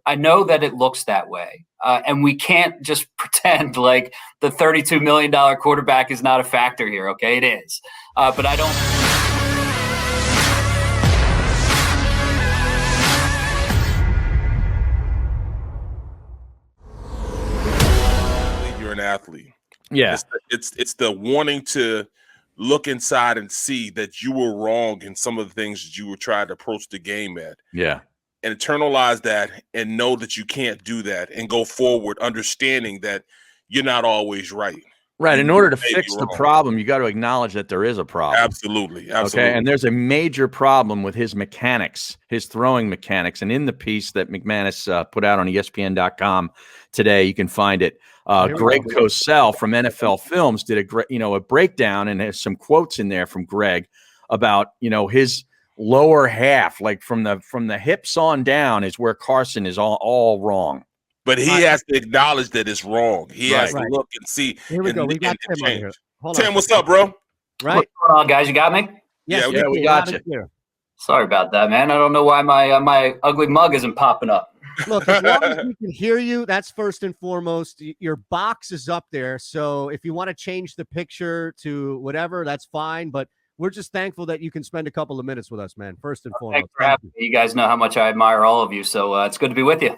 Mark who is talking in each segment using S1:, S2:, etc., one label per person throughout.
S1: I know that it looks that way. And we can't just pretend like the $32 million quarterback is not a factor here. Okay, it is. But I don't.
S2: You're an athlete.
S3: Yeah.
S2: It's the wanting to look inside and see that you were wrong in some of the things that you were trying to approach the game at.
S3: Yeah.
S2: And internalize that and know that you can't do that and go forward understanding that you're not always right.
S3: Right. In order to fix the problem, you got to acknowledge that there is a problem.
S2: Absolutely.
S3: Okay. And there's a major problem with his mechanics, his throwing mechanics. And in the piece that McManus put out on ESPN.com today, you can find it. Greg Cosell from NFL Films did a breakdown, and there's some quotes in there from Greg about, his lower half, like from the hips on down, is where Carson is all wrong.
S2: But he has to acknowledge that it's wrong. He has to look and see.
S4: Here we go. We got Tim on here. Hold
S2: Tim, what's up, bro?
S1: Right. What's going on, guys? You got me?
S4: Yes,
S2: yeah,
S3: we got you.
S1: Sorry about that, man. I don't know why my ugly mug isn't popping up.
S4: Look, as long as we can hear you, that's first and foremost. Your box is up there. So if you want to change the picture to whatever, that's fine. But we're just thankful that you can spend a couple of minutes with us, man. First and foremost.
S1: Thanks for having me. You guys know how much I admire all of you. So it's good to be with you.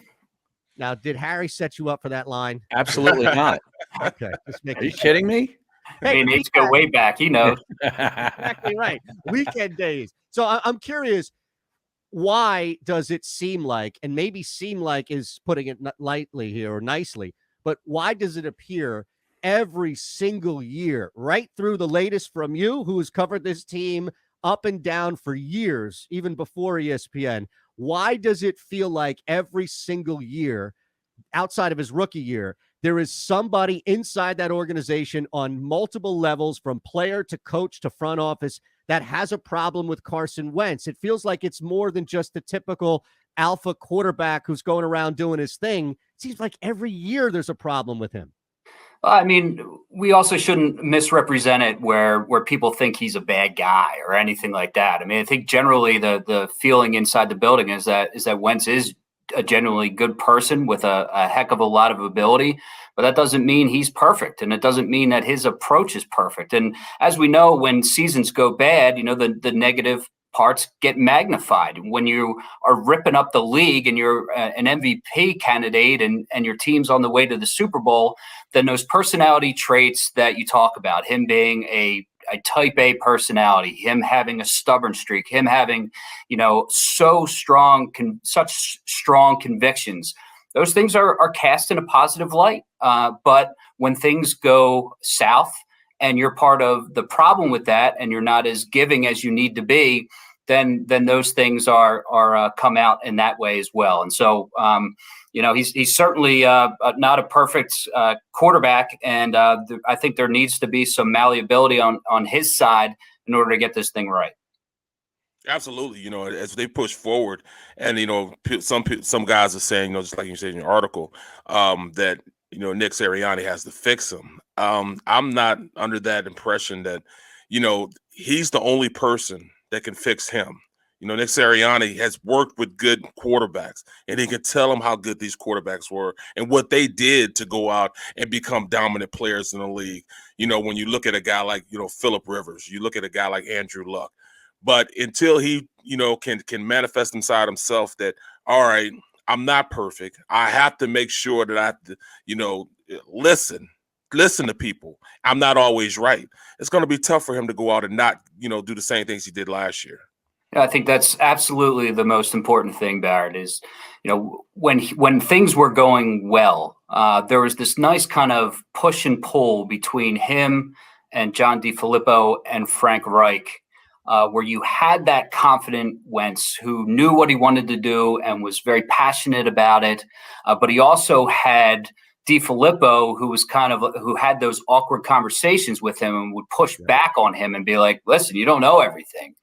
S4: Now, did Harry set you up for that line?
S3: Absolutely not.
S4: Okay.
S3: Are you kidding me?
S1: Hey, he needs to go way back. He knows.
S4: Exactly right. Weekend days. So I'm curious, why does it seem like, and maybe seem like is putting it lightly here or nicely, but why does it appear every single year, right through the latest from you, who has covered this team up and down for years, even before ESPN, why does it feel like every single year, outside of his rookie year, there is somebody inside that organization on multiple levels, from player to coach to front office, that has a problem with Carson Wentz? It feels like it's more than just the typical alpha quarterback who's going around doing his thing. It seems like every year there's a problem with him.
S1: I mean, we also shouldn't misrepresent it where people think he's a bad guy or anything like that. I mean, I think generally the feeling inside the building is that Wentz is a genuinely good person with a heck of a lot of ability, but that doesn't mean he's perfect, and it doesn't mean that his approach is perfect. And as we know, when seasons go bad, the negative parts get magnified. When you are ripping up the league and you're an MVP candidate and your team's on the way to the Super Bowl, then those personality traits that you talk about, him being a type A personality, him having a stubborn streak, him having, such strong convictions, those things are cast in a positive light. But when things go south and you're part of the problem with that, and you're not as giving as you need to be, then those things are come out in that way as well. And so, he's certainly not a perfect quarterback, and I think there needs to be some malleability on his side in order to get this thing right.
S2: Absolutely. As they push forward, and some guys are saying, just like you said in your article, that Nick Sirianni has to fix him. I'm not under that impression that he's the only person that can fix him. Nick Sirianni has worked with good quarterbacks, and he can tell them how good these quarterbacks were and what they did to go out and become dominant players in the league. When you look at a guy like, Phillip Rivers, you look at a guy like Andrew Luck. But until he, can manifest inside himself that, all right, I'm not perfect. I have to make sure that I have to, listen to people. I'm not always right. It's going to be tough for him to go out and not, do the same things he did last year.
S1: Yeah, I think that's absolutely the most important thing, Barrett, is, when things were going well, there was this nice kind of push and pull between him and John DeFilippo and Frank Reich, where you had that confident Wentz who knew what he wanted to do and was very passionate about it. But he also had DeFilippo, who had those awkward conversations with him and would push back on him and be like, listen, you don't know everything.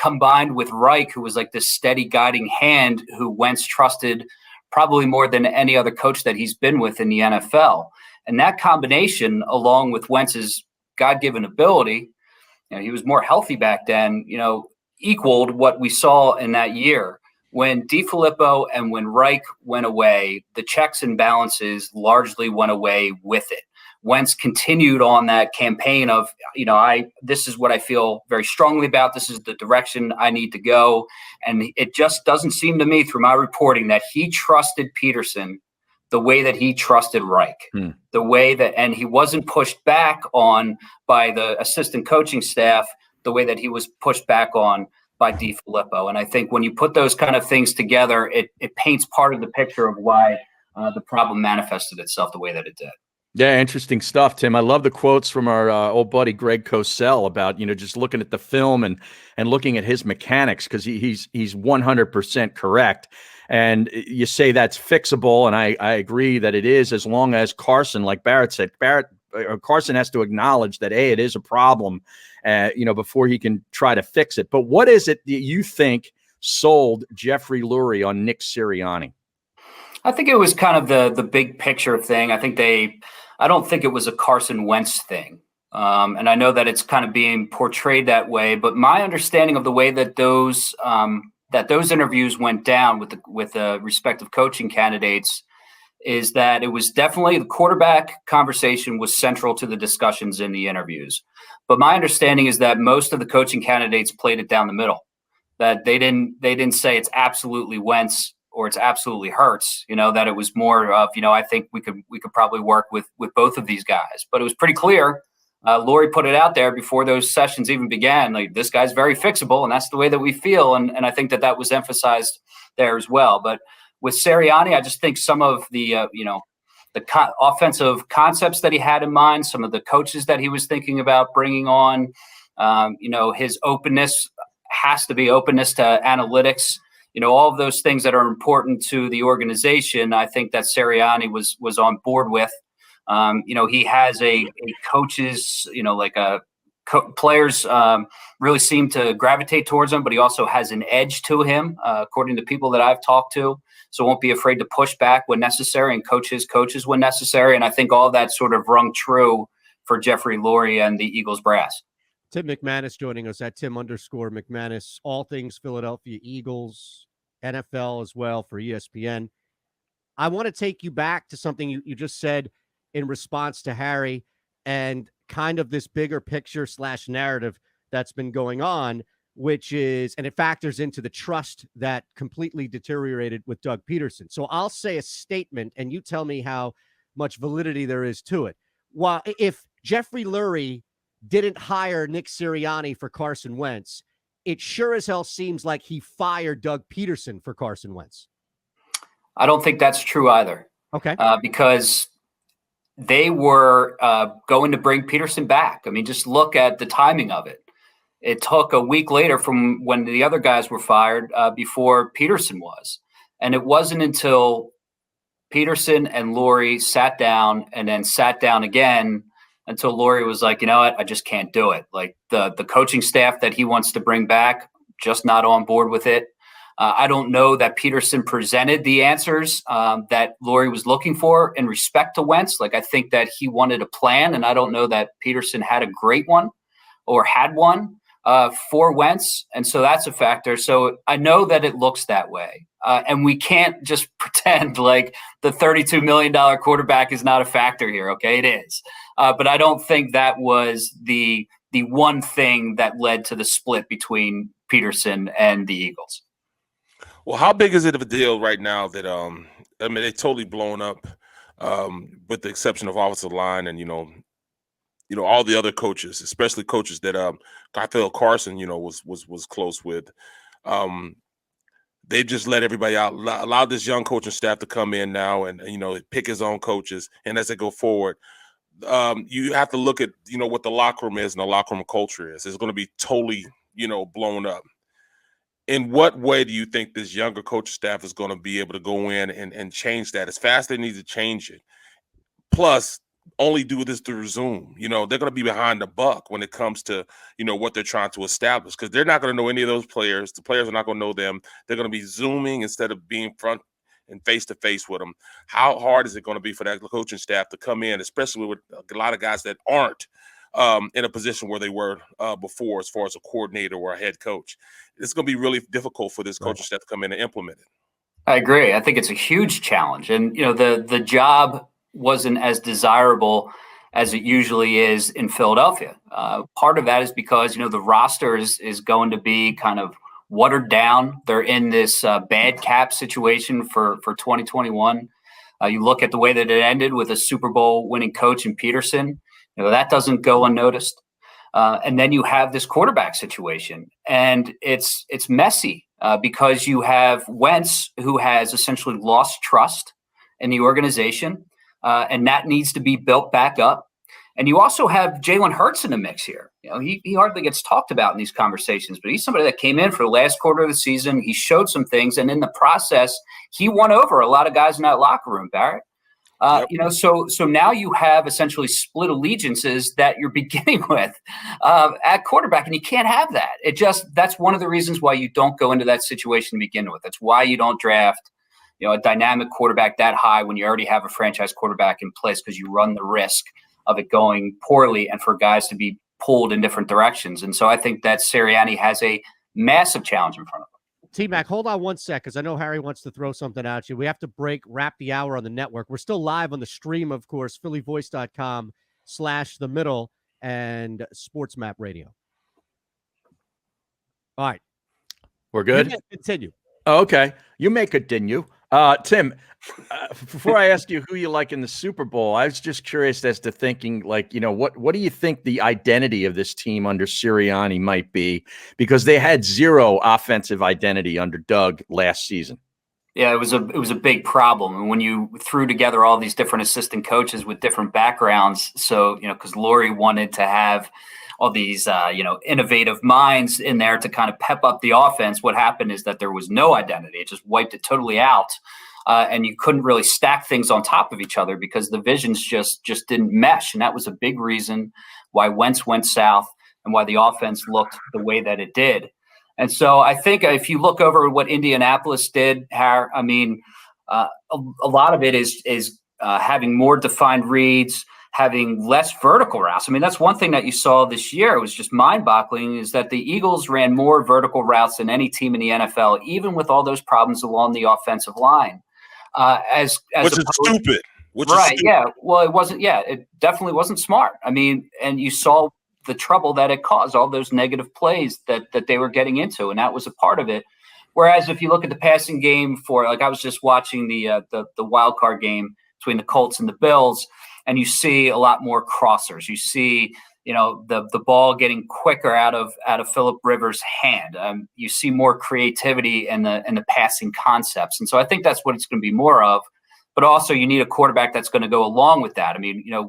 S1: Combined with Reich, who was like this steady guiding hand who Wentz trusted probably more than any other coach that he's been with in the NFL. And that combination, along with Wentz's God-given ability, he was more healthy back then, equaled what we saw in that year. when DiFilippo and when Reich went away, the checks and balances largely went away with it. Wentz continued on that campaign of, this is what I feel very strongly about. This is the direction I need to go. And it just doesn't seem to me through my reporting that he trusted Peterson the way that he trusted Reich, the way that, and he wasn't pushed back on by the assistant coaching staff the way that he was pushed back on by DiFilippo. And I think when you put those kind of things together, it paints part of the picture of why the problem manifested itself the way that it did.
S3: Yeah, interesting stuff, Tim. I love the quotes from our old buddy Greg Cosell about, just looking at the film and looking at his mechanics, because he's 100% correct. And you say that's fixable, and I agree that it is, as long as Carson, like Barrett said, Carson has to acknowledge that, it is a problem, before he can try to fix it. But what is it that you think sold Jeffrey Lurie on Nick Sirianni?
S1: I think it was kind of the big picture thing. I don't think it was a Carson Wentz thing. And I know that it's kind of being portrayed that way, but my understanding of the way that those interviews went down with the respective coaching candidates is that it was definitely the quarterback conversation was central to the discussions in the interviews. But my understanding is that most of the coaching candidates played it down the middle, that they didn't say it's absolutely Wentz or it's absolutely Hurts, that it was more of, I think we could probably work with both of these guys. But it was pretty clear. Lurie put it out there before those sessions even began. Like, this guy's very fixable, and that's the way that we feel. And I think that was emphasized there as well. But with Sirianni, I just think some of the offensive concepts that he had in mind, some of the coaches that he was thinking about bringing on, his openness has to be openness to analytics. All of those things that are important to the organization, I think that Sirianni was on board with. He has a coaches, players really seem to gravitate towards him, but he also has an edge to him, according to people that I've talked to. So won't be afraid to push back when necessary and coach his coaches when necessary. And I think all that sort of rung true for Jeffrey Lurie and the Eagles brass.
S4: Tim McManus joining us at Tim_McManus, all things Philadelphia Eagles, NFL as well for ESPN. I want to take you back to something you just said in response to Harry and kind of this bigger picture / narrative that's been going on, which is, and it factors into the trust that completely deteriorated with Doug Peterson. So I'll say a statement and you tell me how much validity there is to it. Well, if Jeffrey Lurie didn't hire Nick Sirianni for Carson Wentz, it sure as hell seems like he fired Doug Peterson for Carson Wentz.
S1: I don't think that's true either.
S4: Okay.
S1: Because they were going to bring Peterson back. I mean, just look at the timing of it. It took a week later from when the other guys were fired before Peterson was. And it wasn't until Peterson and Lurie sat down and then sat down again until Lurie was like, you know what, I just can't do it. Like the coaching staff that he wants to bring back, just not on board with it. I don't know that Peterson presented the answers that Lurie was looking for in respect to Wentz. Like, I think that he wanted a plan, and I don't know that Peterson had a great one or had one for Wentz. And so that's a factor. So I know that it looks that way. And we can't just pretend like the $32 million quarterback is not a factor here. Okay, it is. But I don't think that was the one thing that led to the split between Peterson and the Eagles.
S2: Well, how big is it of a deal right now that they're totally blown up, with the exception of offensive line and all the other coaches, especially coaches that I feel Carson was close with. They just let everybody out, allow this young coaching staff to come in now and pick his own coaches. And as they go forward, you have to look at what the locker room is and the locker room culture is. It's going to be totally blown up. In what way do you think this younger coach staff is going to be able to go in and change that as fast as they need to change it? Plus, only do this through Zoom. They're going to be behind the buck when it comes to, what they're trying to establish, because they're not going to know any of those players. The players are not going to know them. They're going to be Zooming instead of being front and face-to-face with them. How hard is it going to be for that coaching staff to come in, especially with a lot of guys that aren't in a position where they were before, as far as a coordinator or a head coach. It's going to be really difficult for this coaching staff to come in and implement it.
S1: I agree. I think it's a huge challenge. And, the job wasn't as desirable as it usually is in Philadelphia. Part of that is because, the roster is going to be kind of watered down. They're in this bad cap situation for 2021. You look at the way that it ended with a Super Bowl winning coach in Peterson, that doesn't go unnoticed. And then you have this quarterback situation, and it's messy because you have Wentz, who has essentially lost trust in the organization, and that needs to be built back up. And you also have Jalen Hurts in the mix here. He hardly gets talked about in these conversations, but he's somebody that came in for the last quarter of the season. He showed some things, and in the process, he won over a lot of guys in that locker room, Barrett.
S2: Yep.
S1: So now you have essentially split allegiances that you're beginning with at quarterback, and you can't have that. That's one of the reasons why you don't go into that situation to begin with. That's why you don't draft, a dynamic quarterback that high when you already have a franchise quarterback in place, because you run the risk of it going poorly and for guys to be pulled in different directions. And so I think that Sirianni has a massive challenge in front of him.
S4: T-Mac, hold on one sec, because I know Harry wants to throw something at you. We have to wrap the hour on the network. We're still live on the stream, of course, phillyvoice.com/the middle and SportsMap Radio. All right.
S3: We're good?
S4: Continue.
S3: Oh, okay. You may continue. Tim, before I ask you who you like in the Super Bowl, I was just curious as to thinking, what do you think the identity of this team under Sirianni might be? Because they had zero offensive identity under Doug last season.
S1: Yeah, it was a big problem. And when you threw together all these different assistant coaches with different backgrounds, so, because Laurie wanted to have all these, innovative minds in there to kind of pep up the offense. What happened is that there was no identity. It just wiped it totally out. And you couldn't really stack things on top of each other because the visions just didn't mesh. And that was a big reason why Wentz went south and why the offense looked the way that it did. And so I think if you look over what Indianapolis did, a lot of it is having more defined reads, having less vertical routes. That's one thing that you saw this year. It was just mind-boggling, is that the Eagles ran more vertical routes than any team in the NFL, even with all those problems along the offensive line. Which
S2: is stupid.
S1: Yeah. Well, it wasn't. Yeah, it definitely wasn't smart. And you saw the trouble that it caused, all those negative plays that they were getting into, and that was a part of it. Whereas if you look at the passing game I was just watching the wild card game between the Colts and the Bills, and you see a lot more crossers. You see, the ball getting quicker out of Phillip Rivers' hand. You see more creativity in the passing concepts, and so I think that's what it's going to be more of. But also, you need a quarterback that's going to go along with that.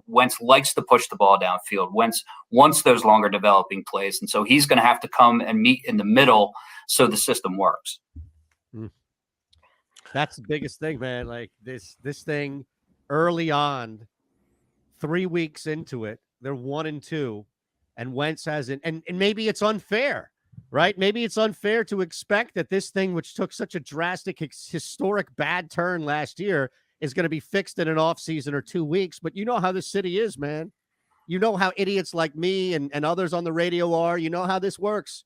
S1: Wentz likes to push the ball downfield. Wentz wants those longer developing plays, and so he's going to have to come and meet in the middle so the system works.
S4: That's the biggest thing, man. Like this thing early on. 3 weeks into it, they're 1-2, and Wentz hasn't. And maybe it's unfair, right? Maybe it's unfair to expect that this thing, which took such a drastic, historic bad turn last year, is going to be fixed in an offseason or 2 weeks. But you know how this city is, man. You know how idiots like me and others on the radio are. You know how this works.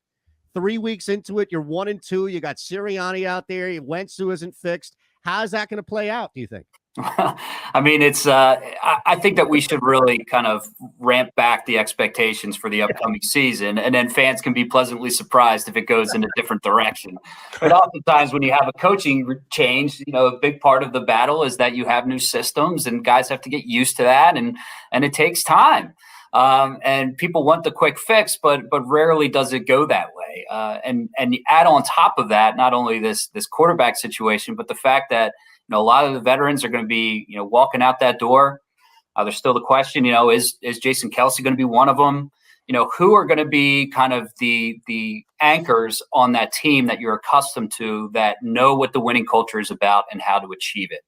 S4: 3 weeks into it, you're 1-2. You got Sirianni out there. Wentz, who isn't fixed. How's that going to play out, do you think?
S1: It's. I think that we should really kind of ramp back the expectations for the upcoming season, and then fans can be pleasantly surprised if it goes in a different direction. But oftentimes, when you have a coaching change, a big part of the battle is that you have new systems, and guys have to get used to that, and it takes time. And people want the quick fix, but rarely does it go that way. And you add on top of that, not only this quarterback situation, but the fact that a lot of the veterans are going to be, walking out that door. There's still the question, is Jason Kelce going to be one of them? Who are going to be kind of the anchors on that team that you're accustomed to, that know what the winning culture is about and how to achieve it?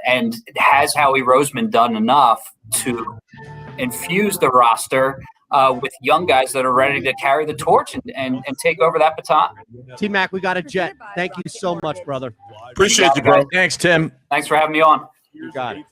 S1: And has Howie Roseman done enough to infuse the roster with young guys that are ready to carry the torch and take over that baton?
S4: T-Mac, we got a jet. Thank you so much, brother.
S2: Appreciate you, bro.
S3: Thanks, Tim.
S1: Thanks for having me on.
S4: You got it.